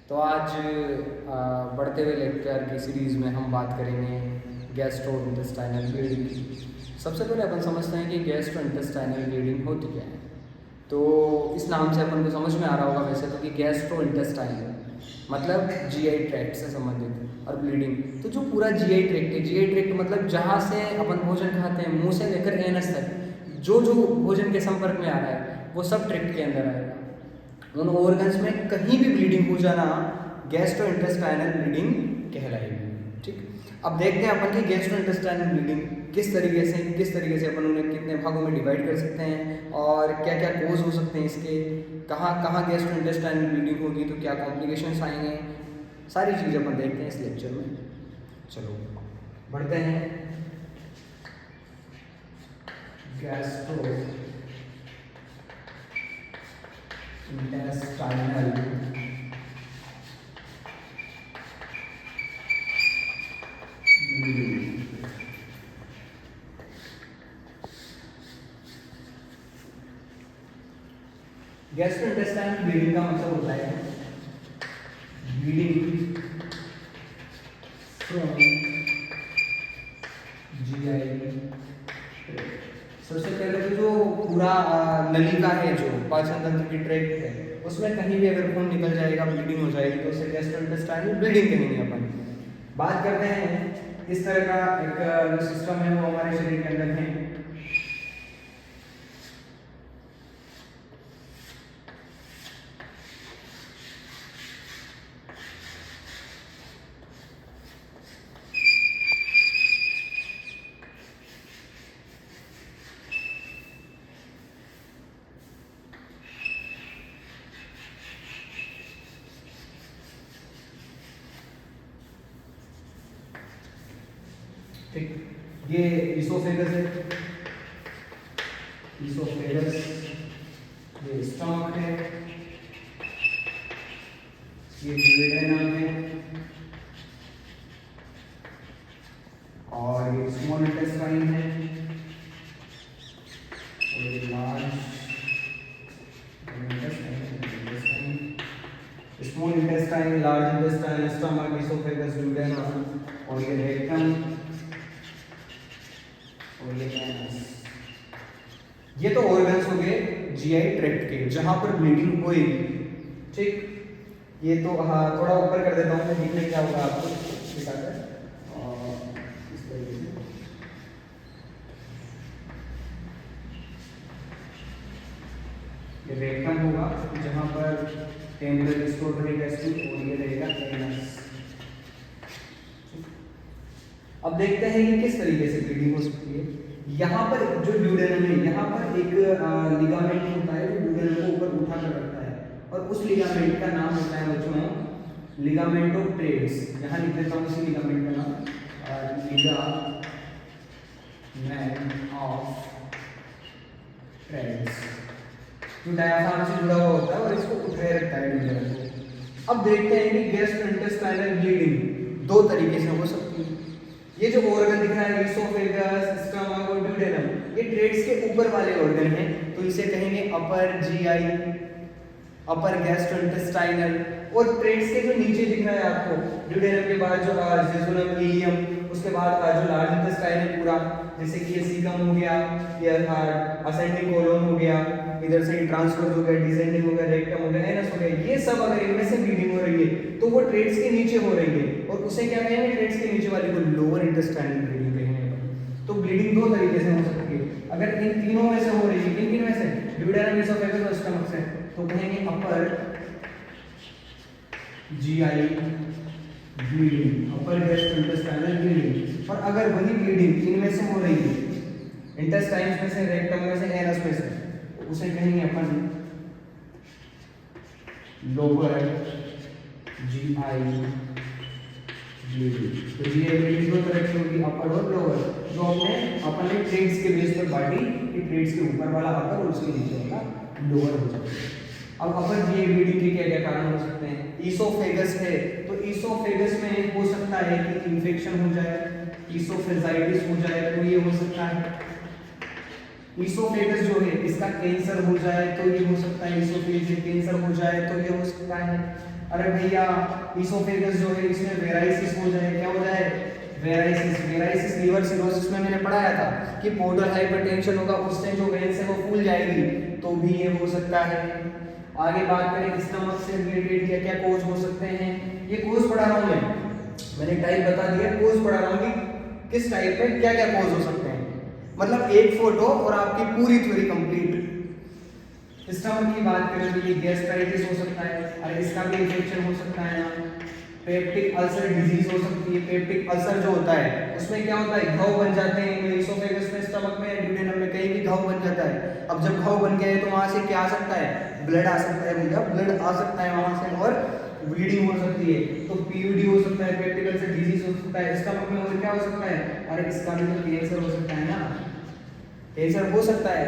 तो आज बढ़ते हुए लेक्चर की सीरीज़ में हम बात करेंगे गैस्ट्रोइंटेस्टाइनल ब्लीडिंग की। सबसे पहले अपन समझते हैं कि गैस्ट्रोइंटेस्टाइनल ब्लीडिंग होती क्या है। तो इस नाम से अपन को समझ में आ रहा होगा वैसे तो कि गैस्ट्रोइंटेस्टाइनल मतलब जीआई ट्रैक्ट से संबंधित, और ब्लीडिंग तो जो पूरा जीआई ट्रैक्ट है, जीआई ट्रैक्ट मतलब जहाँ से अपन भोजन खाते हैं मुंह से लेकर एनस तक जो जो भोजन के संपर्क में आ रहा है वो सब ट्रैक्ट के अंदर आएगा। उन ऑर्गन्स में कहीं भी ब्लीडिंग हो जाना गैस्ट्रोइंटेस्टाइनल ब्लीडिंग कहलाएगी। ठीक, अब देखते हैं अपन की गैस्ट्रोइंटेस्टाइनल ब्लीडिंग किस तरीके से अपन उन्हें कितने भागों में डिवाइड कर सकते हैं और क्या क्या कोज हो सकते हैं इसके, कहाँ कहाँ गैस्ट्रोइंटेस्टाइनल ब्लीडिंग होगी तो क्या कॉम्प्लिकेशंस आएंगे, सारी चीज़ अपन देखते हैं इस लेक्चर में। चलो बढ़ते हैं। गैस्ट्रोइंटेस्टाइनल गैस्ट्रोइंटेस्टाइनल ब्लीडिंग का मतलब होता है ब्लीडिंग फ्रॉम जीआई। सबसे पहले तो जो पूरा नलिका है, जो पाचन तंत्र की ट्रैक्ट है, उसमें कहीं भी अगर खून निकल जाएगा, ब्लीडिंग हो जाएगी तो उसे गैस्ट्रोइंटेस्टाइनल ब्लीडिंग कहेंगे अपन। बात करते हैं इस तरह का एक जो सिस्टम है वो हमारे शरीर के अंदर है। ठीक, ये इसोफेगस है, इसोफेगस, ये स्टमक है, ये दुओडेनम है, और ये स्मॉल इंटेस्टाइन है, और ये large intestine, small intestine, large intestine, stomach, oesophagus, duodenum, और ये रेक्टम, और ये एनस। ये तो ऑर्गन्स हो गए जीआई ट्रैक्ट के जहां पर ब्लीडिंग होएगी। ठीक, ये तो हाँ थोड़ा ऊपर कर देता हूँ मैं, दिख नहीं क्या होगा आपको दिखाकर इस तरीके से। ये रेक्टम होगा जहां पर टेम्पररी स्टोर टेस्टिंग, और ये रहेगा एनस। अब देखते हैं कि किस तरीके से ब्लीडिंग हो सकती है। यहाँ पर जो ड्यूडेनम है, यहाँ पर एक लिगामेंट होता है जो ड्यूडेनम को ऊपर उठा कर रखता है, और उस लिगामेंट का नाम होता है बच्चों लिगामेंट ऑफ ट्रेड्स। यहाँ लिख देता हूँ उसी लिगामेंट का नाम लिगामेंट ऑफ ट्रेड्स, जो डायाफ्राम से जुड़ा हुआ होता है और इसको उठाए रखता है ड्यूडेनम को। अब देखते हैं कि गैस्ट्रोइंटेस्टाइनल ब्लीडिंग दो तरीके से हो सकती है। ये जो ऑर्गन दिख रहा है इसोफेगस, स्टमक और ड्यूडेनम, ये ट्रेड्स के ऊपर वाले ऑर्गन हैं, तो इसे कहेंगे अपर जीआई, अपर गैस्ट्रोइंटेस्टाइनल। और ट्रेड्स के जो नीचे दिख रहा है आपको, ड्यूडेनम के बाद जो जेजुनम, इलियम, उसके बाद जो लार्ज इंटेस्टाइन है पूरा, जैसे कि ये सीकम हो गया, ये असेंडिंग कोलन हो गया, इधर से ट्रांसवर्स हो गया, डिसेंडिंग हो गया, रेक्टम हो गया, एनस हो गया, ये सब अगर इनमें से ब्लीडिंग हो रही है तो वो ट्रेड्स के नीचे हो रही है, और उसे क्या कहेंगे, ट्रेड्स के नीचे वाले को लोअर इंटेस्टाइनल ब्लीडिंग कहेंगे। तो ब्लीडिंग दो तरीके से हो सकती है। अगर इन तीनों में से हो रही है, किन किन में से, ड्यूडेनम, इसोफेगस और स्टमक से, तो कहेंगे अपर जीआई ब्लीडिंग, अपर गैस्ट्रोइंटेस्टाइनल ब्लीडिंग। और अगर वही ब्लीडिंग इनमें से हो रही है, इंटेस्टाइन्स में से, रेक्टम में से, एनस में से, उसे कहेंगे अपन लोअर जीआई ब्लीडिंग। तो जीआई ब्लीडिंग दो तरह की होगी, अपर और लोअर, जो अपने ट्रेड्स के बेस पर बांटी कि ट्रेड्स के ऊपर वाला अपर और उसके नीचे वाला लोअर हो जाता है। अब अपर जीआई ब्लीडिंग के क्या क्या कारण हो सकते हैं। इसोफेगस है तो इसोफेगस में हो सकता है कि इन्फेक्शन हो जाए, इसोफेजाइटिस हो जाए तो ये हो सकता है। इसोफेगस जो है इसका कैंसर हो जाए तो ये हो सकता है, इसोफेजिक कैंसर हो जाए तो ये हो सकता है। अरे भैया इसोफेगस जो है इसमें वेराइसिस हो जाए, क्या हो जाए, वेराइसिस। वेराइसिस लीवर सिरोसिस में मैंने पढ़ाया था कि पोर्टल हाइपरटेंशन होगा, उस टाइम जो वेन्स है वो फूल जाएगी, तो भी ये हो सकता है। आगे बात करें स्टमक से रिलेटेड क्या क्या कोज हो सकते हैं, ये कोज पढ़ा रहा हूँ मैंने टाइप बता दिया, कोज पढ़ा रहा हूँ कि किस टाइप में क्या क्या कोज हो सकते हैं, मतलब एक फोटो और आपकी पूरी थ्योरी कंप्लीट। स्टमक की बात करें तो ये गैस्ट्राइटिस हो सकता है, अरे इसका भी इन्फेक्शन हो सकता है ना। पेप्टिक अल्सर डिजीज हो सकती है। पेप्टिक अल्सर जो होता है उसमें क्या होता है, घाव बन जाते हैं इसोफेगस में, स्टमक में, ड्यूडेनम में, कहीं भी घाव बन जाता है। अब जब घाव बन गया है तो वहां से क्या आ सकता है, ब्लड आ सकता है भैया, ब्लड आ सकता है वहां से और ब्लीडिंग हो सकती है। तो पीयूडी हो सकता है, पेप्टिक अल्सर डिजीज हो सकता है स्टमक में। और क्या हो सकता है, अरे इसका भी तो कैंसर हो सकता है ना, कैंसर हो सकता है,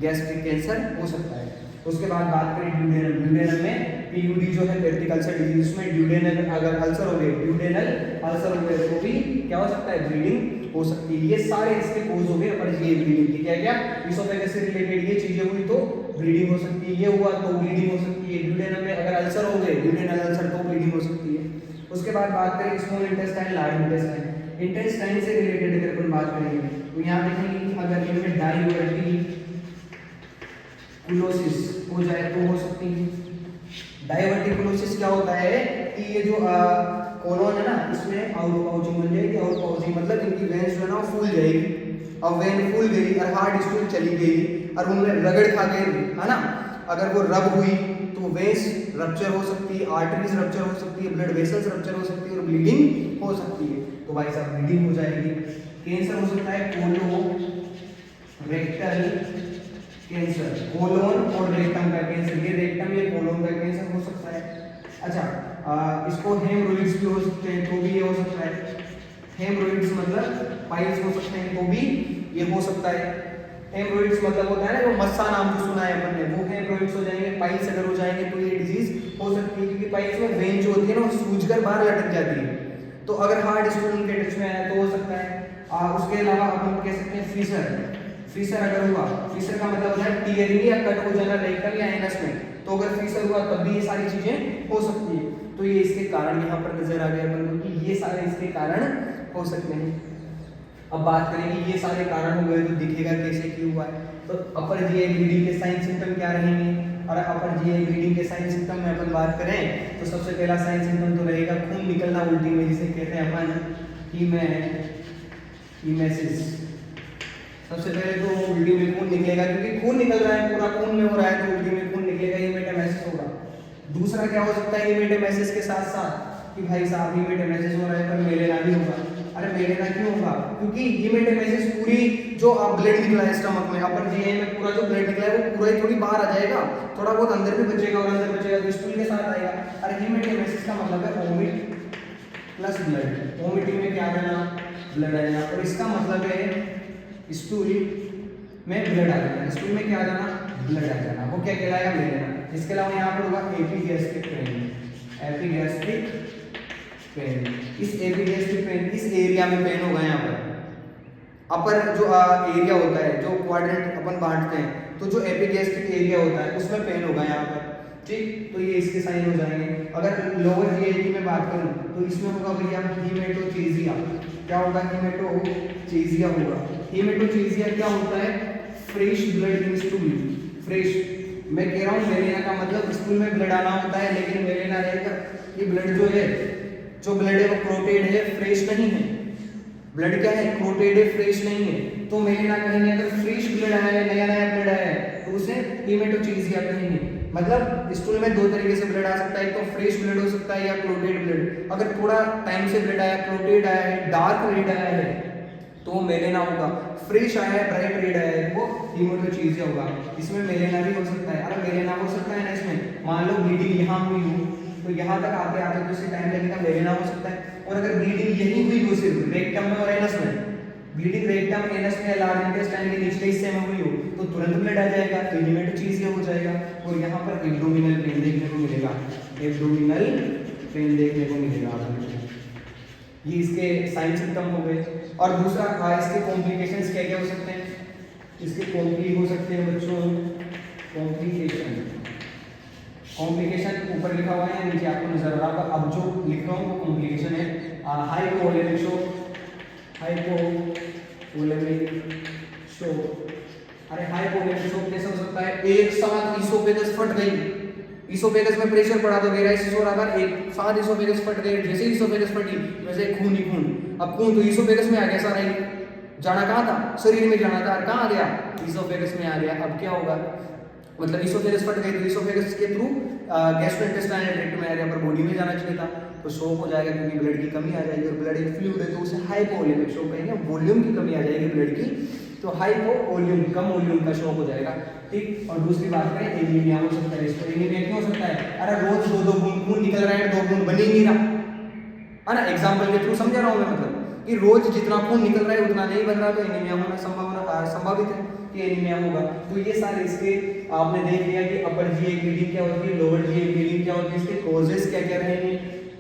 गैस्ट्रिक कैंसर हो सकता है। उसके बाद बात करें ड्यूडेनल। ड्यूडेनल में पीयूडी जो है पेप्टिक अल्सर डिजीज, उसमें ड्यूडेनल अगर अल्सर हो गए, ड्यूडेनल अल्सर हो गए तो भी क्या हो सकता है, ब्लीडिंग हो सकती है। ये सारे इसके कोज हो गए अपरजीवी ब्लीडिंग के। क्या क्या, इसोफेगस से रिलेटेड ये चीजें हुई तो ब्लीडिंग हो सकती है, ये हुआ तो ब्लीडिंग हो सकती है। ड्यूडेनल में अगर अल्सर हो गए, ड्यूडेनल अल्सर, तो ब्लीडिंग हो सकती है। उसके बाद बात करें small intestine, large intestine. Intestine से रिलेटेड अगर अपन बात करेंगे तो यहाँ देखेंगे कि अगर इनमें डाइवर्टिकुलोसिस हो जाए तो हो सकती है। डाइवर्टिकुलोसिस क्या होता है कि ये जो कोलोन है ना, इसमें आउट पाउचिंग बन जाएगी। आउट पाउचिंग मतलब इनकी वेन्स जो है ना फूल जाएगी। अब वेन फूल गई और हार्ड स्टूल चली गई और उनमें रगड़ खा गई है ना, अगर वो रब हुई तो वेन्स रप्चर हो सकती है, आर्टरीज रप्चर हो सकती है, ब्लड वेसल्स रप्चर हो सकती है और ब्लीडिंग हो सकती है। तो भाई साहब ब्लीडिंग हो जाएगी। कैंसर हो सकता है कोलोरेक्टल कैंसर, कोलोन और रेक्टम का कैंसर, ये रेक्टम या कोलोन का कैंसर हो सकता है। अच्छा इसको हेमरोइड्स भी हो सकते हैं, तो भी ये हो सकता है। हेमरोइड्स मतलब पाइल्स हो सकते हैं, तो भी ये हो सकता है। हेमरोइड्स मतलब होता है ना, जो मस्सा नाम जो सुना है अपन ने, वो हेमरोइड्स हो जाएंगे। पाइल्स अगर हो जाएंगे तो ये डिजीज हो सकती है, क्योंकि पाइल्स में वेन जो होती है ना वो सूजकर बाहर लटक जाती है। तो अगर हार्ड स्टूल उनके टच में आया तो हो सकता है। उसके अलावा अपन कह सकते हैं फीसर। फीसर अगर हुआ, फीसर का मतलब होता है टीयरिंग या कट हो जाना रेक्टम या एनस में, तो अगर फीसर हुआ तब भी ये सारी चीजें हो सकती है। तो ये इसके कारण यहाँ पर नजर आ गए अपन को कि ये सारे इसके कारण हो सकते हैं। अब बात करेंगे ये सारे कारण हो गए तो दिखेगा कैसे, क्यों हुआ है। तो अपर जीआई ब्लीडिंग के साइन सिम्टम क्या रहेंगे, और अपर जीआई ब्लीडिंग के साइन सिम्टम में अपन बात करें तो सबसे पहला साइन सिम्टम तो रहेगा खून निकलना उल्टी में, जिसे कहते हैं अपन हीमेसिस। सबसे पहले तो उल्टी में खून निकलेगा, क्योंकि खून निकल रहा है, पूरा खून में हो रहा है तो उल्टी में खून निकलेगा, हीमेटेमेसिस होगा। दूसरा क्या हो सकता है हीमेटेमेसिस के साथ साथ कि भाई साहब हीमेटेमेसिस हो रहा है पर मेलेना भी होगा। अरे मेलेना क्यों होगा, क्योंकि हीमेटेमेसिस पूरी जो ब्लड निकला है स्टमक में, अपर जीआई में पूरा जो ब्लड निकला है वो पूरा ही थोड़ी बाहर आ जाएगा, थोड़ा बहुत अंदर भी बचेगा और अंदर बचेगा तो स्टूल के साथ आएगा। अरे हीमेटेमेसिस का मतलब है वोमिट प्लस ब्लड, वोमिटिंग में क्या आना, ब्लड आएगा, और इसका मतलब है स्टूल में ब्लड आ जाना। स्टूल में क्या आ जाना, ब्लड आ जाना, वो क्या कहलाएगा, मेलेना। इसके अलावा यहाँ पर होगा एपिगैस्ट्रिक पेन। एपिगैस्ट्रिक पेन, इस एपिगैस्ट्रिक पेन, इस एरिया में पेन होगा यहाँ पर। अपर जो एरिया होता है, जो क्वाड्रेंट अपन बांटते हैं, तो जो एपिगैस्ट्रिक एरिया होता है उसमें पेन होगा यहाँ पर, ठीक। तो ये इसके साइन हो जाएंगे। अगर लोअर जीआई की मैं बात करूँ तो इसमें होगा भैया हीमेटोचेजिया। क्या होगा, हीमेटोचेजिया होगा। हीमेटोचेजिया क्या होता है, fresh blood in stool. Fresh, मैं कह रहा हूँ मेलेना का मतलब स्टूल में ब्लड आना होता है, लेकिन मेलेना रहेगा कि ब्लड जो है, जो ब्लड है वो क्लोटेड है, फ्रेश नहीं है। ब्लड क्या है, क्लोटेड है, फ्रेश नहीं है। तो मेलेना कहेंगे अगर फ्रेश ब्लड आया है, नया नया ब्लड आया है तो उसे हीमेटोचेजिया कहेंगे। मतलब स्टूल में दो तरीके से ब्लड आ सकता है, तो फ्रेश ब्लड हो सकता है या क्लोटेड ब्लड। अगर थोड़ा टाइम से ब्लड आया, क्लोटेड आया है, डार्क रेड आया है तो वो मेलेना होगा। फ्रेश आया है, ब्राइट रेड आया है, वो हीमेटोचेजिया होगा। इसमें मेलेना भी हो सकता है। अरे मेलेना हो सकता है ना इसमें, मान लो ब्लीडिंग यहाँ हुई हो तो यहाँ तक आते आते तो इसे टाइम लगेगा, मेलेना हो सकता है। और अगर ब्लीडिंग यही हुई हो सिर्फ रेक्टम में और एनस में, ब्लीडिंग रेक्टम एनस में लार्ज इंटेस्टाइन के निचले हिस्से में हुई हो तो तुरंत ब्लड आ जाएगा, तो हीमेटोचेजिया हो जाएगा। और यहाँ पर एब्डोमिनल पेन देखने को मिलेगा, एब्डोमिनल पेन देखने को मिलेगा आपको। ये इसके साइन सिम्टम हो गए। और दूसरा इसके कॉम्प्लिकेशंस क्या क्या हो सकते हैं, इसके कॉम्प्ली हो सकते हैं बच्चों, कॉम्प्लिकेशन कॉम्प्लिकेशन ऊपर लिखा हुआ है, नीचे आपको नजर आ रहा होगा। अब जो लिख रहा हूँ वो कॉम्प्लिकेशन है हाइपोवोलेमिक शॉक, हाइपोवोलेमिक शॉक। अरे हाइपोवोलेमिक शॉक कैसे हो सकता है? एक साथ इसोफेगस फट गई, इसोफेगस में प्रेशर पड़ा तो वेराइसिस हो रहा था, एक साथ इसोफेगस फट गई, जैसे इसोफेगस फटी वैसे खून ही खून। अब खून तो इसोफेगस में आ गया सारा ही, जाना कहाँ था? शरीर में जाना था, और कहाँ आ गया? इसोफेगस में आ गया। अब क्या होगा? मतलब इसोफेगस फट गई तो इसोफेगस के थ्रू गैस्ट्रोइंटेस्टाइनल ट्रैक्ट में आ गया, पर बॉडी में जाना चाहिए था, तो शॉक हो जाएगा क्योंकि ब्लड की कमी आ जाएगी, और ब्लड एक फ्लूइड है तो उसे हाइपोवोलेमिक शॉक कहेंगे, वॉल्यूम की कमी आ जाएगी ब्लड की, तो हाइपोवॉल्यूम, कम वॉल्यूम का शॉक हो जाएगा। ठीक। और दूसरी बात करें एनीमिया हो सकता है, इसको एनीमिया क्यों हो सकता है? अरे रोज 2-2 बूंद खून निकल रहा है, 2 बूंद बन ही नहीं रहा है ना। एग्जांपल के थ्रू समझा रहा हूं मैं, मतलब कि रोज जितना खून निकल रहा है उतना नहीं बन रहा, तो एनीमिया होना संभावित है कि एनीमिया होगा। तो ये सारे इसके आपने देख लिया कि अपर जीए ब्लीडिंग क्या होती है, लोअर जीए ब्लीडिंग क्या होती है, इसके कॉजेस क्या क्या रहेंगे,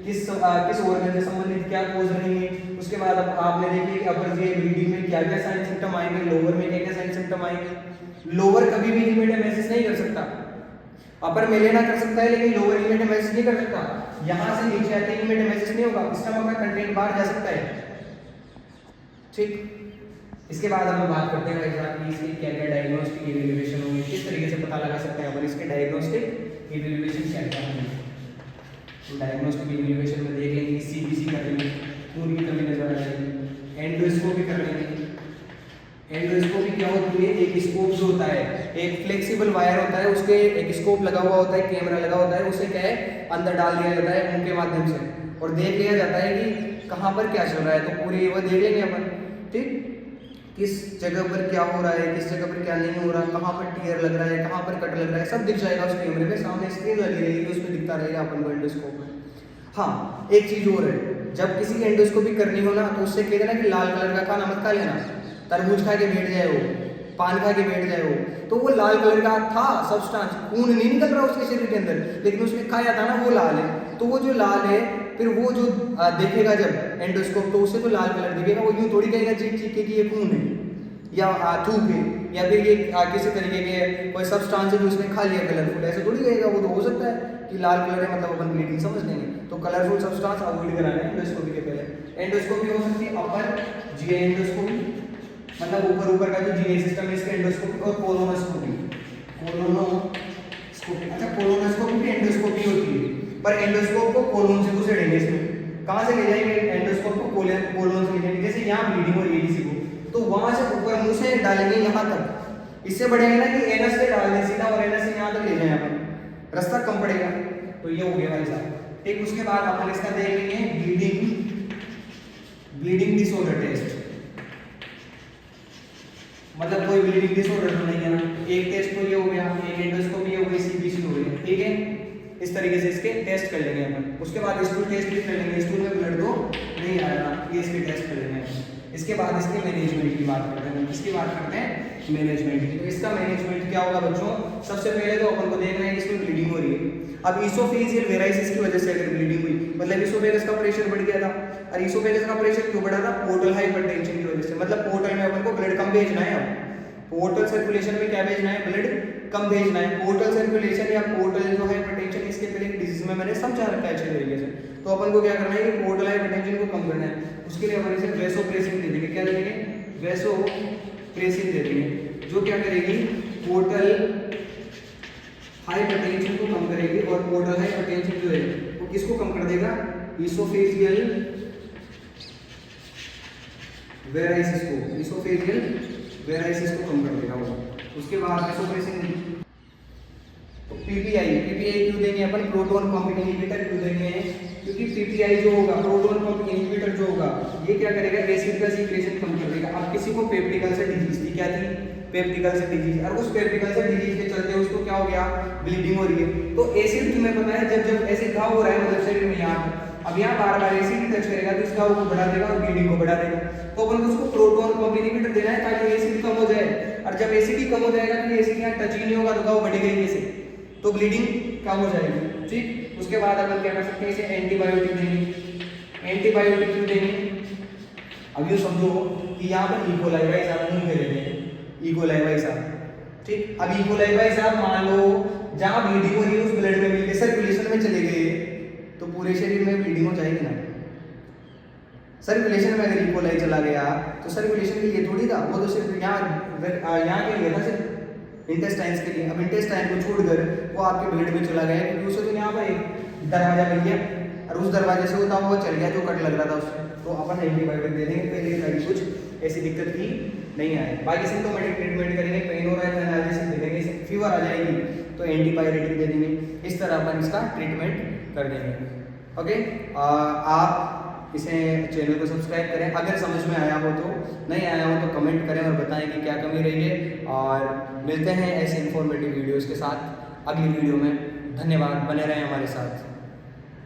किस ऑर्गन से संबंधित क्या कॉज रहेंगे। उसके बाद आपने देख लिया कि अपर जीए ब्लीडिंग में क्या क्या साइन सिम्टम आएंगे, लोअर में क्या क्या साइन सिम्टम आएंगे। लोअर कभी भी हीमेटोमेसिस नहीं कर सकता, अपर मेलेना कर सकता है लेकिन लोअर हीमेटोमेसिस नहीं कर सकता। यहां से नीचे आते ही हीमेटोमेसिस नहीं होगा, स्टमक का कंटेंट बाहर जा सकता है। ठीक। इसके बाद हम बात करते हैं कि इसकी क्या क्या डायग्नोस्टिक इवैल्यूएशन होगी, किस तरीके से पता लगा सकते हैं अपन इसके डायग्नोस्टिक इवैल्यूएशन क्या क्या होंगे। तो डायग्नोस्टिक इवैल्यूएशन में देख लेंगे, सीबीसी कर लेंगे, खून की कमी नजर आ जाएगी, एंडोस्कोपी कर लेंगे। एंडोस्कोपी क्या होती है? एक स्कोप जो होता है, एक फ्लेक्सिबल वायर होता है, उसके एक स्कोप लगा हुआ होता है, कैमरा लगा होता है, उसे क्या है अंदर डाल दिया जाता है मुंह के माध्यम से, और देख लिया जाता है कि कहाँ पर क्या चल रहा है, तो पूरी वो देख लेंगे अपन। ठीक। किस जगह पर क्या हो रहा है, किस जगह पर क्या नहीं हो रहा, कहाँ पर टीयर लग रहा है, कहाँ पर कट लग रहा है, सब दिख जाएगा उस कैमरे में, सामने स्क्रीन लगी रहेगी, उसमें दिखता रहेगा अपन को एंडोस्कोप में। हाँ, एक चीज और है, जब किसी की एंडोस्कोपी करनी हो ना तो उससे कहते ना कि लाल कलर का खाना मत खा लेना, तरबूज खा के बैठ जाए वो, पान खा के बैठ जाए वो, तो वो लाल कलर का था सब्सटेंस, खून नहीं निकल रहा उसके शरीर के अंदर, लेकिन उसने खाया था ना वो लाल है, तो वो जो लाल है फिर वो जो देखेगा जब एंडोस्कोप तो उसे तो लाल कलर दिखेगा, वो यूं थोड़ी कहेगा चीख चीख के कि ये खून है या थूक है या फिर ये किसी तरीके के कोई सब्सटेंस है जो उसने खा लिया कलरफुल, ऐसे थोड़ी कहेगा। वो तो हो सकता है कि लाल कलर है मतलब अपन ब्लीडिंग समझ लेंगे, तो कलरफुल सब्सटेंस अवॉइड कराना है एंडोस्कोपी के पहले। एंडोस्कोपी हो सकती है अपर जीए एंडोस्कोपी, मतलब ऊपर ऊपर का जो जीए सिस्टम है इसका एंडोस्कोपी, और कोलोनोस्कोपी, कोलोनोस्कोपी। अच्छा, कोलोनोस्कोपी भी एंडोस्कोपी होती है, पर एंडोस्कोप को कोलोन से घुसेड़ेंगे, इसमें कहां से ले जाएंगे एंडोस्कोप को? कोलोन से ले जाएंगे। जैसे यहाँ ब्लीडिंग हो रही है किसी को तो वहां से ऊपर मुंह से डालेंगे यहाँ तक, इससे बढ़ेगा ना कि एनस से डाल दें सीधा और एनस से यहाँ तक ले जाएं अपन, रास्ता कम पड़ेगा। तो ये हो गया भाई साहब। ठीक। उसके बाद अपन इसका देखेंगे ब्लीडिंग डिसऑर्डर टेस्ट, मतलब कोई ब्लीडिंग डिसऑर्डर तो नहीं है ना। एक टेस्ट तो ये हो गया, एक एंडोस्कोपी हो गई, सीबीसी हो गई। ठीक है, इस तरीके से इसके टेस्ट कर लेंगे अपन। उसके बाद स्टूल टेस्ट भी कर लेंगे, स्टूल में ब्लड तो नहीं आएगा, ये इसके टेस्ट कर लेंगे। इसके बाद इसके मैनेजमेंट की बात करते हैं। इसकी बात करते हैं मैनेजमेंट की। तो इसका मैनेजमेंट क्या होगा बच्चों? सबसे पहले तो अपन को देखना है कि इसमें ब्लीडिंग हो रही है। अब इसोफेजियल वेराइसिस की वजह से अगर ब्लीडिंग हुई, मतलब इसोफेगस का प्रेशर बढ़ गया था, और इसोफेगस का प्रेशर क्यों बढ़ा था? पोर्टल हाइपरटेंशन की वजह से, मतलब पोर्टल में अपन को ब्लड कम भेजना है। अब पोर्टल सर्कुलेशन में क्या भेजना है? ब्लड कम भेजना है। पोर्टल सर्कुलेशन या पोर्टल जो हाइपरटेंशन, इसके पहले एक डिजीज में मैंने समझा रखा है अच्छे तरीके से। तो अपन को क्या करना है कि पोर्टल हाइपरटेंशन को कम करना है। उसके लिए अपन इसे वैसोप्रेसिन दे देंगे। क्या दे देंगे? वैसोप्रेसिन दे देंगे, जो क्या करेगी? पोर्टल हाइपरटेंशन को कम करेगी। और पोर्टल हाइपरटेंशन जो है वो किसको कम कर देगा? इसोफेजियल वेराइसिस को, इसोफेजियल वेराइसिस को कम कर देगा वो। उसके बाद वैसोप्रेसिन, पीपीआई क्यों देंगे अपन? प्रोटॉन पंप इनहिबिटर क्यों देंगे? क्योंकि पीपीआई जो होगा, प्रोटॉन पंप इनहिबिटर जो होगा, ये क्या करेगा? एसिड का सीक्रेशन कम कर देगा। अब किसी को पेप्टिक अल्सर डिजीज थी, क्या थी? पेप्टिक अल्सर डिजीज, और उस पेप्टिक अल्सर डिजीज के चलते उसको क्या हो गया? ब्लीडिंग हो रही है। तो एसिड तुम्हें पता है जब ऐसे घाव हो रहा है मतलब शरीर में यहाँ, अब यहाँ बार बार एसिड टच करेगा तो इस घाव को बढ़ा देगा और ब्लीडिंग को बढ़ा देगा। तो अपन को उसको प्रोटॉन पंप इनहिबिटर देना है ताकि एसिड कम हो जाए। और जब एसिड ही कम हो जाएगा तो एसिड यहाँ टच ही नहीं होगा तो घाव बढ़ेगा ही कैसे? तो ब्लीडिंग कम हो जाएगी। ठीक। उसके बाद अपन क्या कर सकते हैं? इसे एंटीबायोटिक देंगे। एंटीबायोटिक क्यों देंगे? अब ये समझो कि यहाँ पर इकोलाई भाई साहब घूम के रहते हैं, इकोलाई भाई साहब। ठीक। अब इकोलाई भाई साहब मान लो जहाँ ब्लीडिंग हो रही है उस ब्लड में मिलके सर्कुलेशन में चले गए तो पूरे शरीर में ब्लीडिंग हो जाएगी ना। सर्कुलेशन में अगर इकोलाई चला गया तो सर्कुलेशन के लिए थोड़ी था, वो तो सिर्फ यहाँ के लिए था, सिर्फ इंटेस्टाइन्स के लिए। अब इंटेस्टाइन को छोड़कर वो आपके ब्लड में चला गया क्योंकि उसे तो यहाँ पर एक दरवाजा मिल गया और उस दरवाजे से होता हुआ चल गया जो कट लग रहा था उससे, तो अपन एंटीबायोटिक दे देंगे पहले ताकि कुछ ऐसी दिक्कत की नहीं आए। बाकी सिम्टोमेटिक ट्रीटमेंट करेंगे, पेन हो रहा है एनालिसिस दे देंगे, फीवर आ जाएगी तो एंटीबायोटिक दे देंगे, इस तरह अपन इसका ट्रीटमेंट कर देंगे। ओके, आप इसे चैनल को सब्सक्राइब करें, अगर समझ में आया हो तो, नहीं आया हो तो कमेंट करें और बताएं कि क्या कमी रही है, और मिलते हैं ऐसे इन्फॉर्मेटिव वीडियोज़ के साथ अगली वीडियो में। धन्यवाद, बने रहें हमारे साथ।